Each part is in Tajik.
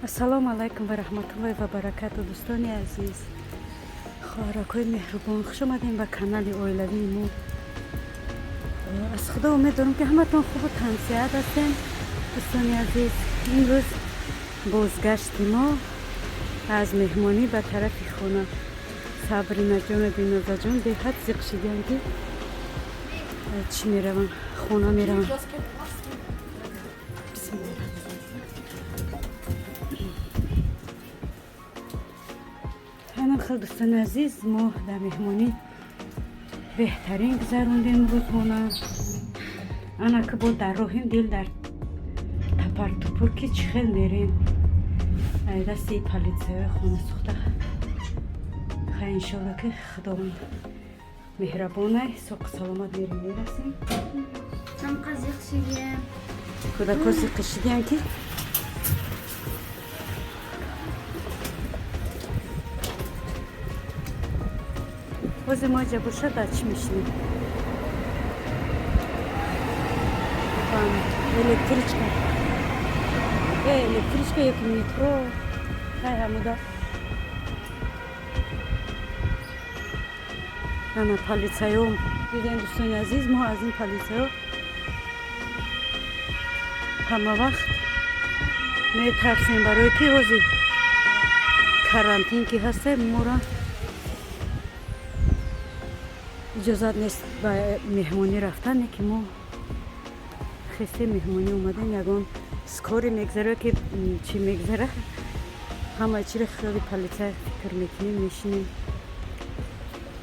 ассалому алайкум ва раҳматуллоҳи ва баракату. дӯстони азиз, хоҳаракҳои меҳрубон, хуш омадем ба канали оилавии мо. аз худо умед дорам ки ҳаматон хубу тансиҳат ҳастем. дӯстони азиз, имрӯз бозгашти мо аз меҳмонӣ ба тарафи хона. Сабринаҷону бинозаҷон беҳад зиқ шиданд ки чӣ меравам, хона меравам. дӯстони азиз, мо дар меҳмонӣ беҳтарин гузарондем рӯзона. ана ки бо дар роҳем дил дар тапартупур ки чӣ хел мерем дасти политсияҳои хона сӯхта. хай иншолла ки худованд меҳрабонай, соқу саломат мерем мерасем. кӯдако зиқи шидиям ки бози мо ҷа бошад дар чӣ мешинем? электричка ёки метро. ҳай ҳамуда ана политсияҳо дидем. дӯстони азиз, мо аз ин политсияҳо ҳама вақт метарсем, барои ки ҳозир карантин ки ҳастем, моро иҷозат нест ба меҳмонӣ рафтане, ки мо хисте меҳмонӣ омадем. ягон скори мегзара ки чӣ мегзара, ҳама чиро хеле политсия фикр мекунем, мешинем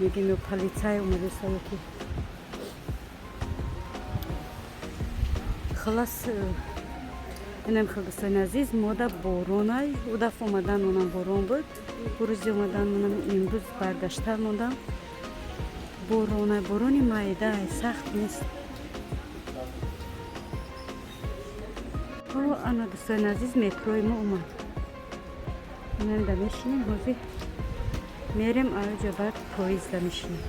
мегем ё политсия омадест ёки халас. инам хел дӯстони азиз, мода боронай у дафъ омадан монам борон буд, рӯзи омадан монам имрӯз баргашта мондам. боронай, борони майда сахт нест. ана дӯстони азиз, метрои мо омад. инанда мешинем, ҳозир мерем аёҷа, баъд поезда мешинем.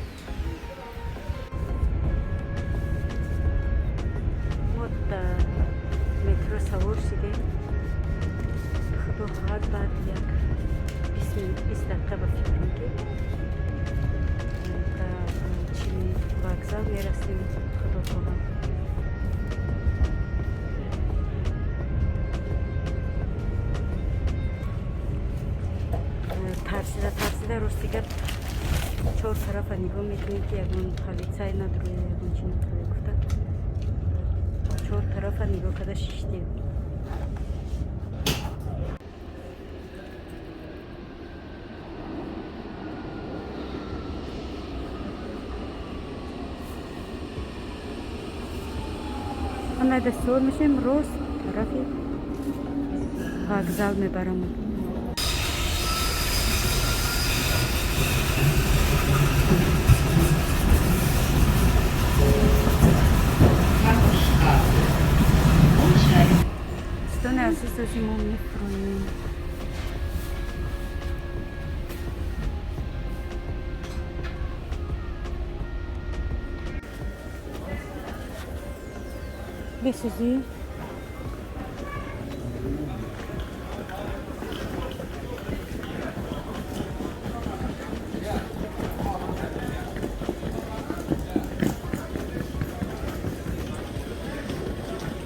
мо дар метро савор шидем. худо ҳар баъд як 20 дақиқа ба фикрем ки вокзал мерасем. худо хоҳад тарсида рости гап чор тарафа нигоҳ мекунем ки ягон политсия надурӯя, ягон чи надурӯя гуфта чор тарафа нигоҳ карда шиштем. ана дастур мешем, рост тарафи вокзал мебарам. дӯстони азиз, ӯзи мо мефурӯем. бисӯзӣ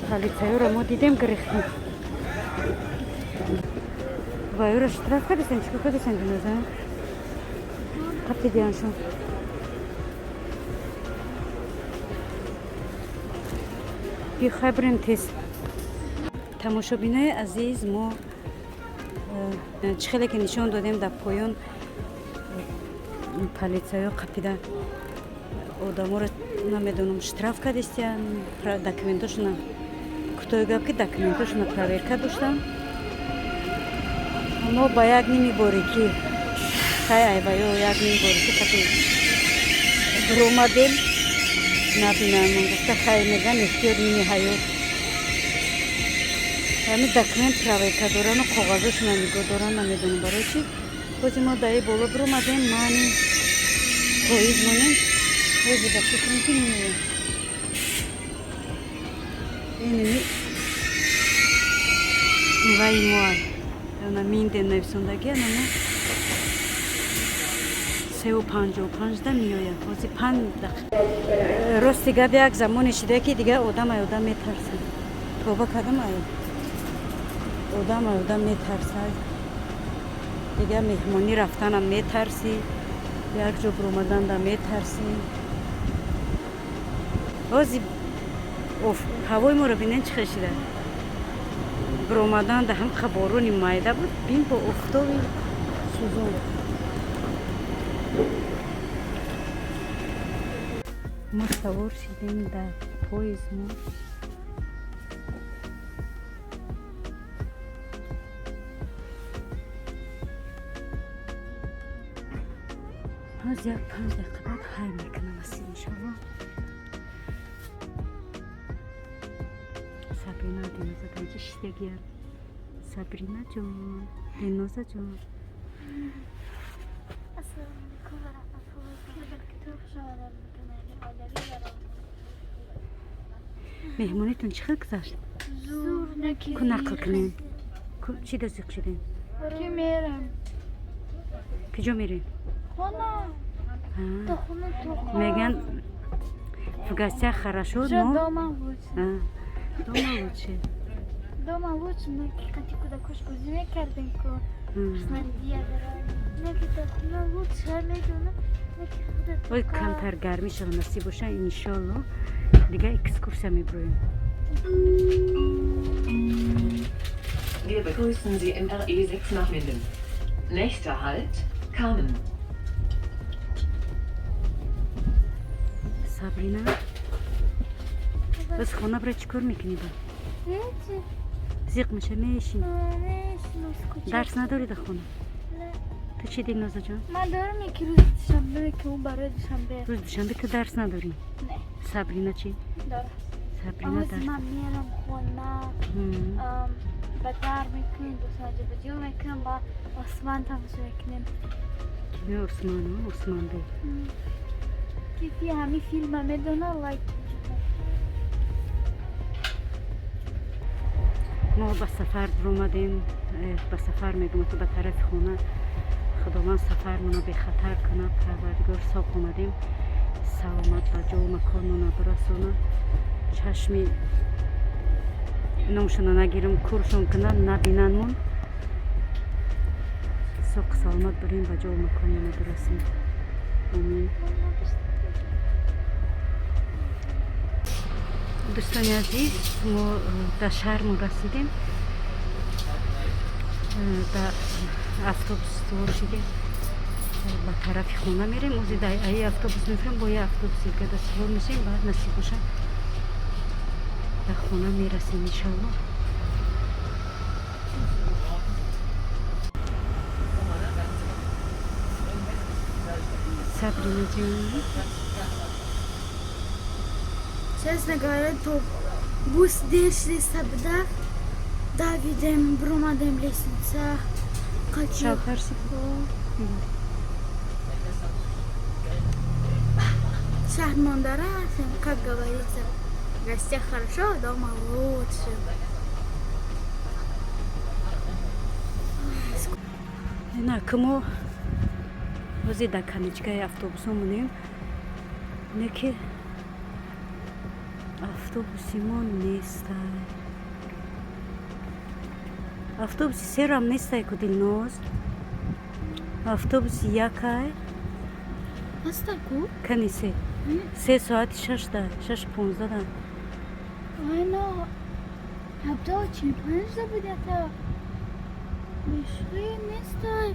политсияҳоро мо дидем, гирифтем. ва ёро штраф кардесен, чӣ кор кардесен гуноза? қапидианшон. бихай бирем тез. тамошобинои азиз, мо чӣ хеле ки нишон додем дар поён, политсияҳо қапида одаморо намедонам штраф кардестиян, документошона кутои гап ки документошона проверка доштам. мо ба як ними борикӣ хай айваё як ними борикӣ таки биромадем набинамон гуфта хай мегӯям эҳтиёт ними ҳаёт. ҳами документ проверка дорану коғазошона нигоҳ дорам, намедонам барои чӣ. бози мо даи боло биромадем, мани поиз монем. ҳози ба фикрам ки меям иними вай мо اونا میندن نویسندگی اما 3:55 ده میآید بازی 5 دقیقه راست دیگه یک زمانی شده که دیگه آدم میترسه توبه کردم آدم میترسه دیگه مهمانی رفتنم میترسی یک جا برآمدن ده میترسی بازی هوای ما رو بینین چه شده برآمدن ده هم خبارونی مایده بود بین با افتابی سوزون ما سوار شدیم در پویز ما از یک 5 دقیقه بعد های میکنم اصیل انشاءالله سابرینا دینوزا دنجه شده گیر سابرینا جان دینوزا جان السلام عليكم ورحمة الله وبركاته. شهر مهمونیتون چه گذشت؟ زور نکی کو نقل کنین؟ چی دزدیق شدین؟ که میرم کجا میرین؟ خونه تا خونه تو میگن فگاسته خراشو شد نو؟ دوما بود دوما بود چه؟ دوما بود نکی قطی کودکوش بازی میکردن که اصلا دیگه نکی تا خونه بود شهر میدونه نکی خودت وای کمتر گرمی شد نصیب باشه انشالله دیگه اکسکورسیا میبرویم Wir begrüßen Sie im RE6 nach Minden. Nächster Halt, Carmen. سابرینا بس خونه برای چیکار میکنی با؟ هیچی زیق میشه میشین نیست درس نداری در خونه؟ نه تو چی دیگنازا جان؟ من دارم یکی روز دوشنبه که اون برای دوشنبه روز دوشنبه تو درس نداری؟ نه سابرینا چی؟ دارم سابرینا آموز درس من میرم خونه بدر میکنیم دوستان جبجیو میکنیم با آسمان تماشا میکنیم کمی عثمان بی کیفی همی فیلم هم میدونه لایک ما به سفر برآمدیم به سفر میگم تو به طرف خونه خداوند سفر منو به خطر کنه پروردگار صاف اومدیم سلامت به جا و مکان منو برسونه چشمی نامشون نگیرم کورشون کنن نبینن من سوق سلامت بریم به جا و مکان منو برسیم آمین دوستان عزیز ما در شهرمون رسیدیم در اتوبوس سوار شدیم به طرف خونه میریم اوزی در ای اتوبوس میفریم با یه اتوبوسی که در سوار میشیم بعد نصیب باشه در خونه میرسیم انشالله Sabrina جان Честно говоря, то бус дешли сабда, да видим бромадем лестница, хочу. شاپرسی Шахт Мандарасим, как говорится, в гостях хорошо, дома лучше. نه که ما روزی در کنیچگاه اتوبوس مونیم نه که اتوبوسی ما نیست اتوبوسی سر هم نیست که دلناز اتوبوسی یکای Астаку? کنی سه ساعت 6 ده 6:15 ده Aynen. Hatta çiğpenç de bu data. Meşri nestay.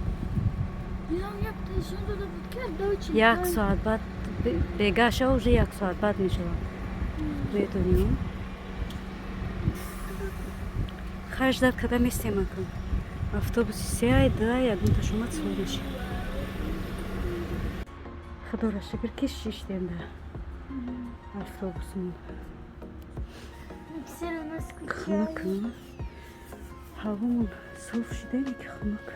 Ya yaptı şimdi de bu kadar da çiğpenç. یک ساعت بعد بگاشه و یک ساعت بعد میشه بدونیم خرج داد کدام استعمال کن اتوبوس سه ای دو ای اگه تو شما سوار میشه خدا را شکر که شیشتیم ده اتوبوسمون Все равно خنک скучаю. هوامون صاف شده اینه که خنک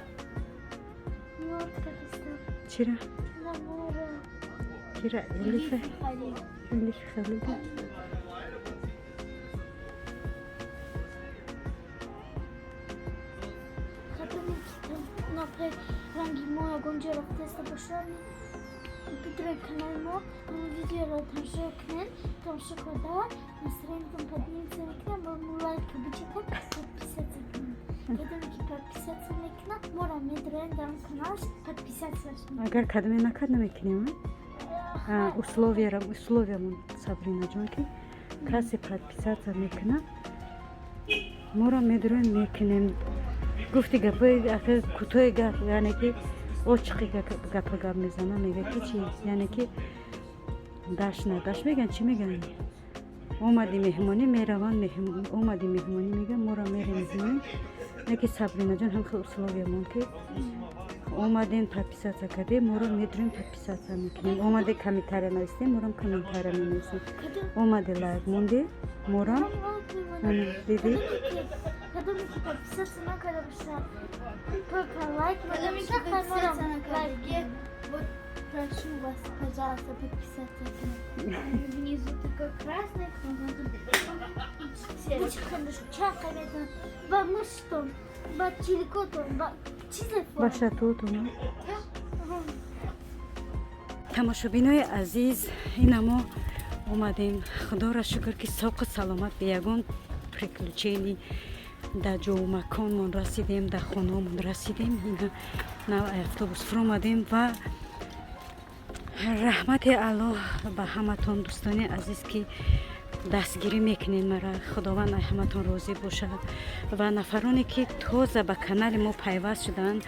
Вот как стал. چرا؟ На море. چرا؟ الیفه؟ Халил. الیف خلیده Хотя ناپه رنگی ما گنجه را تست باشن بدون کانال ما ویدیو را تماشا کنن تماشا کرده مثلا تون پدیم سمیکنن با موبایل که بچیتن подписаться کنن کدومی که подписаться میکنن ما را میدرن در اون کانالش подписаться کنن اگر کدومی نکرد نمیکنیم условиямон Сабрина ҷон ки касе подписаться мекуна моро медурем мекунем гуфти гапои кӯтои гап яъне ки очиқи гапа гап мезана мега ки чи яъне ки дашт надашт меган чӣ меган омади меҳмонӣ мераванд омади меҳмонӣ меган моро мерем меҳмонӣ не ки Сабрина ҷон ҳам хел условиямон ки омадем подписаться кардем моро медурем подписаться мекунем омаде комментария нависем мором комментария менависем омаде лайк монде мором диди кадоми ки подписаться накарда бошад только лайк кадоми ки подписаться накарда вот прошу вас пожалуйста подписаться внизу такой красный чакаметон ба муштон ба чиликотон ба ба шатотон тамошобинои азиз ина мо омадем худоро шукр ки соқу саломат ба ягон приключени дар ҷоу маконмон расидем дар хонаомон расидем ина навъи автобус фуромадем ва раҳмати аллоҳ ба ҳаматон дӯстони азиз ки дастгирӣ мекунед мара худованд ай ҳаматон розӣ бошад ва нафароне ки тоза ба канали мо пайваст шудаанд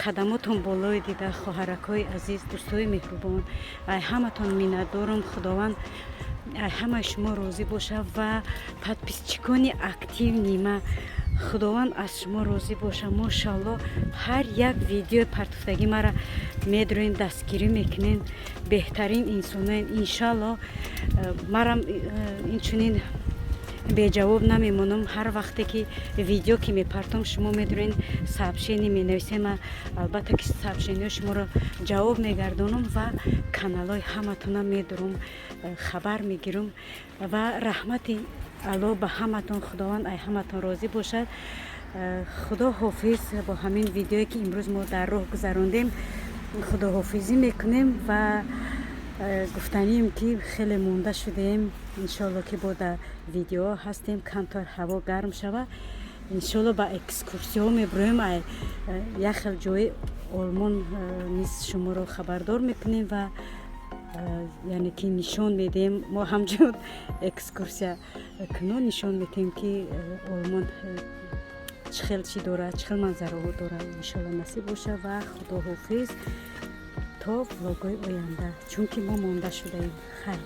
қадамотон болое дида хоҳаракҳои азиз дӯстои меҳрубон ай ҳаматон миннатдорам худованд ай ҳамаи шумо розӣ бошад ва подписчикони активни ма худованд аз шумо розӣ бошад мошалло ҳар як видеои партуфтагӣ мара медурен дастгирӣ мекунен беҳтарин инсонаем иншалло марам инчунин беҷавоб намемонам ҳар вақте ки видео ки мепартом шумо медурен сообщение менависем албатта ки сообщениҳои шуморо ҷавоб мегардонам ва каналҳои ҳаматона медурам хабар мегирам ва раҳмати аллоҳ ба ҳаматон худованд ай ҳаматон розӣ бошад худо ҳофиз бо ҳамин видеое ки имрӯз мо дар роҳ гузарондем худоҳофизӣ мекунем ва гуфтанем ки хеле монда шудаем иншолло ки бо дар видеоҳо ҳастем камтар ҳаво гарм шава иншолло ба экскурсияҳо мебурем яхел ҷои олмон низ шуморо хабардор мекунем ва яъне ки нишон медем мо ҳамчун экскурсия кунон нишон медем ки олмон чӣ хел чӣ дорад чӣ хел манзараҳо дорад иншолло насиб бошад ва худоҳофиз то влогҳои оянда чунки мо монда шудаем хайр